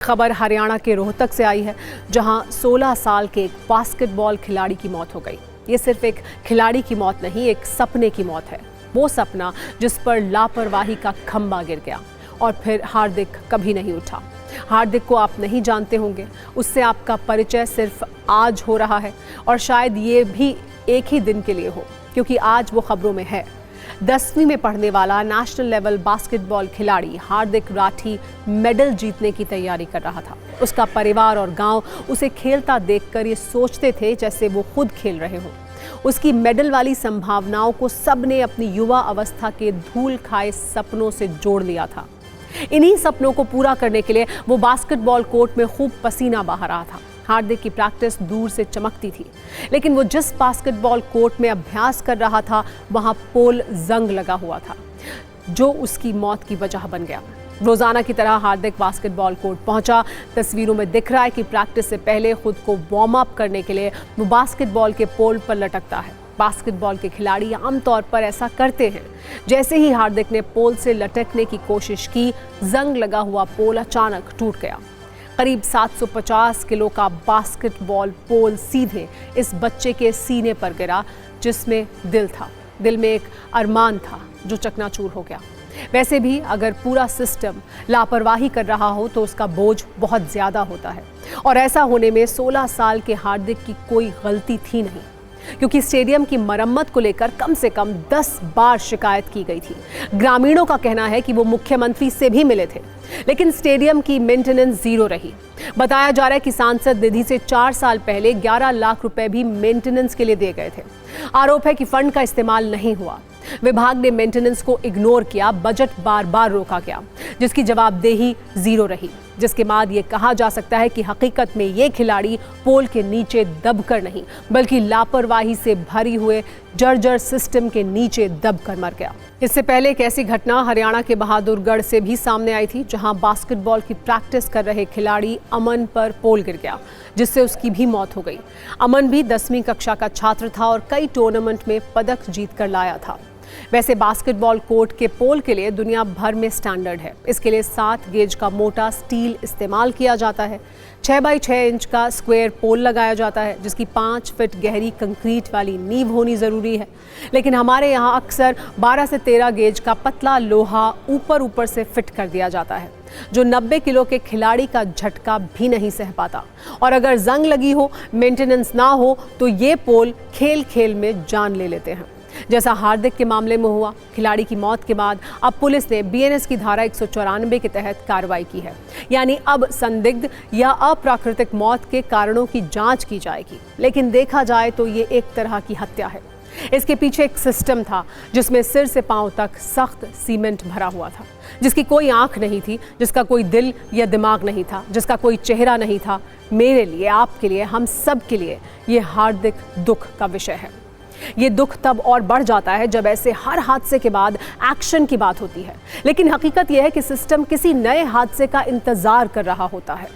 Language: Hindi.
खबर हरियाणा के रोहतक से आई है, जहां 16 साल के एक बास्केटबॉल खिलाड़ी की मौत हो गई। ये सिर्फ एक खिलाड़ी की मौत नहीं, एक सपने की मौत है। वो सपना जिस पर लापरवाही का खंभा गिर गया और फिर हार्दिक कभी नहीं उठा। हार्दिक को आप नहीं जानते होंगे, उससे आपका परिचय सिर्फ आज हो रहा है और शायद ये भी एक ही दिन के लिए हो, क्योंकि आज वो खबरों में है। 10वीं में पढ़ने वाला नेशनल लेवल बास्केटबॉल खिलाड़ी हार्दिक राठी मेडल जीतने की तैयारी कर रहा था। उसका परिवार और गांव उसे खेलता देखकर ये सोचते थे जैसे वो खुद खेल रहे हों। उसकी मेडल वाली संभावनाओं को सबने अपनी युवा अवस्था के धूल खाए सपनों से जोड़ लिया था। इन्हीं सपनों को पूरा करने के लिए वो बास्केटबॉल कोर्ट में खूब पसीना बहा रहा था। हार्दिक की प्रैक्टिस दूर से चमकती थी, लेकिन वो जिस बास्केटबॉल कोर्ट में अभ्यास कर रहा था, वहां पोल जंग लगा हुआ था, जो उसकी मौत की वजह बन गया। रोजाना की तरह हार्दिक बास्केटबॉल कोर्ट पहुंचा। तस्वीरों में दिख रहा है कि प्रैक्टिस से पहले खुद को वार्म अप करने के लिए वो बास्केटबॉल के पोल पर लटकता है। बास्केटबॉल के खिलाड़ी आमतौर पर ऐसा करते हैं। जैसे ही हार्दिक ने पोल से लटकने की कोशिश की, जंग लगा हुआ पोल अचानक टूट गया। करीब 750 किलो का बास्केटबॉल पोल सीधे इस बच्चे के सीने पर गिरा, जिसमें दिल था। दिल में एक अरमान था जो चकनाचूर हो गया। वैसे भी अगर पूरा सिस्टम लापरवाही कर रहा हो तो उसका बोझ बहुत ज्यादा होता है, और ऐसा होने में 16 साल के हार्दिक की कोई गलती थी नहीं, क्योंकि स्टेडियम की मरम्मत को लेकर कम से कम 10 बार शिकायत की गई थी। ग्रामीणों का कहना है कि वो मुख्यमंत्री से भी मिले थे, लेकिन स्टेडियम की मेंटेनेंस जीरो रही। बताया जा रहा है कि सांसद निधि से 4 साल पहले 11 लाख रुपए भी मेंटेनेंस के लिए दिए गए थे। आरोप है कि फंड का इस्तेमाल नहीं हुआ। विभाग ने मेंटेनेंस को इग्नोर किया, बजट बार बार रोका गया, जिसकी जवाबदेही जीरो रही, जिसके बाद ये कहा जा सकता है कि हकीकत में ये खिलाड़ी पोल के नीचे दबकर नहीं, बल्कि लापरवाही से भरी हुए जर्जर सिस्टम के नीचे दबकर मर गया। इससे पहले एक ऐसी घटना हरियाणा के बहादुरगढ़ से भी सामने आई थी, जहां बास्केटबॉल की प्रैक्टिस कर रहे खिलाड़ी अमन पर पोल गिर गया, जिससे उसकी भी मौत हो गई। अमन भी 10वीं कक्षा का छात्र था और कई टूर्नामेंट में पदक जीत कर लाया था। वैसे बास्केटबॉल कोर्ट के पोल के लिए दुनिया भर में स्टैंडर्ड है। इसके लिए 7 गेज का मोटा स्टील इस्तेमाल किया जाता है। 6 बाई 6 इंच का स्क्वायर पोल लगाया जाता है, जिसकी 5 फीट गहरी कंक्रीट वाली नींव होनी ज़रूरी है। लेकिन हमारे यहाँ अक्सर 12 से 13 गेज का पतला लोहा ऊपर से फिट कर दिया जाता है, जो 90 किलो के खिलाड़ी का झटका भी नहीं सह पाता। और अगर जंग लगी हो, मेंटेनेंस ना हो, तो ये पोल खेल खेल में जान ले लेते हैं, जैसा हार्दिक के मामले में हुआ। खिलाड़ी की मौत के बाद अब पुलिस ने बीएनएस की धारा 194 के तहत कार्रवाई की है, यानी अब संदिग्ध या अप्राकृतिक मौत के कारणों की जांच की जाएगी। लेकिन देखा जाए तो ये एक तरह की हत्या है। इसके पीछे एक सिस्टम था, जिसमें सिर से पांव तक सख्त सीमेंट भरा हुआ था, जिसकी कोई आंख नहीं थी, जिसका कोई दिल या दिमाग नहीं था, जिसका कोई चेहरा नहीं था। मेरे लिए, आपके लिए, हम सब के लिए ये हार्दिक दुख का विषय है। ये दुख तब और बढ़ जाता है जब ऐसे हर हादसे के बाद एक्शन की बात होती है। लेकिन हकीकत यह है कि सिस्टम किसी नए हादसे का इंतजार कर रहा होता है।